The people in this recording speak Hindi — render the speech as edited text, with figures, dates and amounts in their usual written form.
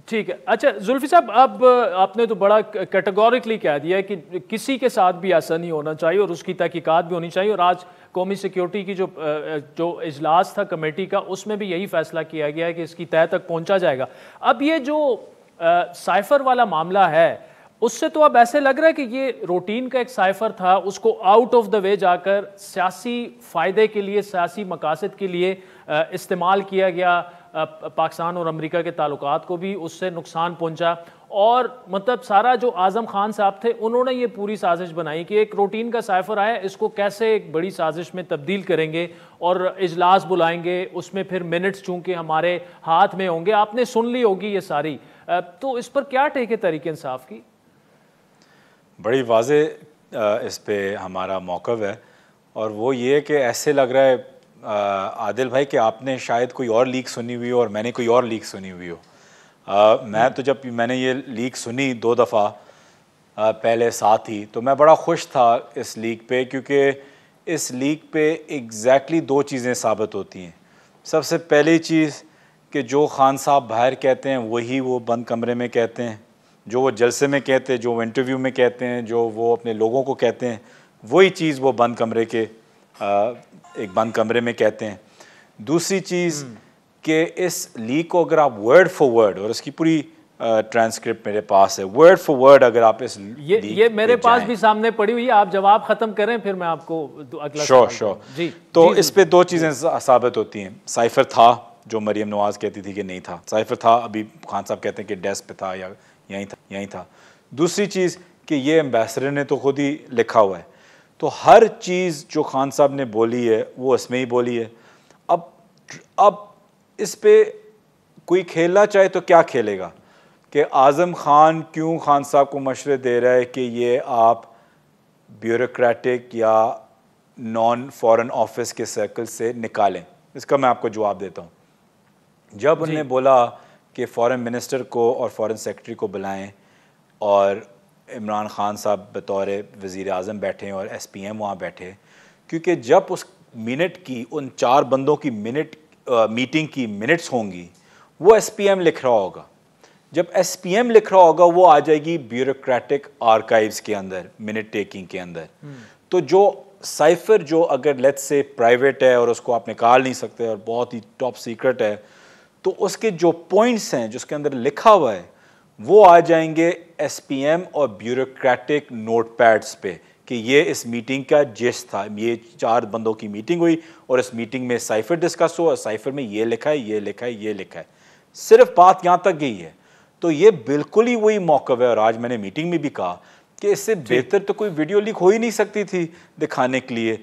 ठीक है। अच्छा जुल्फी साहब, अब आपने तो बड़ा कैटेगोरिकली कह दिया है कि किसी के साथ भी ऐसा नहीं होना चाहिए और उसकी तहकीकात भी होनी चाहिए, और आज कौमी सिक्योरिटी की जो इजलास था कमेटी का, उसमें भी यही फैसला किया गया है कि इसकी तह तक पहुंचा जाएगा। अब ये जो साइफर वाला मामला है, उससे तो अब ऐसे लग रहा है कि ये रूटीन का एक साइफर था, उसको आउट ऑफ द वे जाकर सियासी फ़ायदे के लिए, सियासी मकासद के लिए इस्तेमाल किया गया। पाकिस्तान और अमेरिका के ताल्लुकात को भी उससे नुकसान पहुंचा, और मतलब सारा जो आज़म खान साहब थे उन्होंने ये पूरी साजिश बनाई कि एक रूटीन का साइफर आया, इसको कैसे एक बड़ी साजिश में तब्दील करेंगे और इजलास बुलाएंगे, उसमें फिर मिनट्स चूंकि हमारे हाथ में होंगे। आपने सुन ली होगी ये सारी, तो इस पर क्या टेक है तहरीक इंसाफ की? बड़ी वाज़े इस पे हमारा मौक़िफ़ है, और वो ये कि ऐसे लग रहा है आदिल भाई कि आपने शायद कोई और लीक सुनी हुई हो और मैंने कोई और लीक सुनी हुई हो। मैं तो जब मैंने ये लीक सुनी 2 दफ़ा पहले साथ ही, तो मैं बड़ा खुश था इस लीक पे, क्योंकि इस लीक पे एग्जैक्टली 2 चीज़ें साबित होती हैं। सबसे पहली चीज़ कि जो खान साहब बाहर कहते हैं वही वो बंद कमरे में कहते हैं, जो वो जलसे में कहते हैं, जो वो इंटरव्यू में कहते हैं, जो वो अपने लोगों को कहते हैं, वही चीज़ वो बंद कमरे के एक बंद कमरे में कहते हैं। दूसरी चीज़ कि इस लीक को अगर आप वर्ड फॉर वर्ड, और इसकी पूरी ट्रांसक्रिप्ट मेरे पास है, वर्ड फॉर वर्ड अगर आप इस ये मेरे पास भी सामने पड़ी हुई है, आप जवाब ख़त्म करें फिर मैं आपको अगला श्योर जी। तो इस पे 2 चीज़ें साबित होती हैं। साइफर था, जो मरीम नवाज कहती थी कि नहीं था, साइफर था, अभी खान साहब कहते हैं कि डेस्क पे था या यहीं था। दूसरी चीज़ कि ये एम्बेसडर ने तो खुद ही लिखा हुआ है, तो हर चीज़ जो खान साहब ने बोली है वो इसमें ही बोली है। अब इस पे कोई खेलना चाहे तो क्या खेलेगा कि आज़म खान क्यों खान साहब को मशवरे दे रहा है कि ये आप ब्यूरोक्रेटिक या नॉन फॉरेन ऑफिस के सर्कल से निकालें। इसका मैं आपको जवाब देता हूँ। जब उन्होंने बोला कि फॉरेन मिनिस्टर को और फॉरेन सेक्रेटरी को बुलाएं, और इमरान खान साहब बतौर वज़ीर आज़म बैठे और SPM वहाँ बैठे, क्योंकि जब उस मिनट की उन 4 बंदों की मीटिंग की मिनट्स होंगी, वो SPM लिख रहा होगा। जब SPM लिख रहा होगा वो आ जाएगी ब्यूरोक्रेटिक आर्काइव्स के अंदर, मिनट टेकिंग के अंदर। तो जो साइफर जो अगर लेट्स से प्राइवेट है और उसको आप निकाल नहीं सकते और बहुत ही टॉप सीक्रेट है, तो उसके जो पॉइंट्स हैं जिसके अंदर लिखा हुआ है वो आ जाएंगे SPM और ब्यूरोक्रेटिक नोटपैड्स पे कि ये इस मीटिंग का जिस था, ये 4 बंदों की मीटिंग हुई और इस मीटिंग में साइफर डिस्कस हुआ, साइफर में ये लिखा है, ये लिखा है, ये लिखा है। सिर्फ बात यहाँ तक गई है। तो ये बिल्कुल ही वही मौक़िफ़ है, और आज मैंने मीटिंग में भी कहा कि इससे बेहतर तो कोई वीडियो लीक हो ही नहीं सकती थी दिखाने के लिए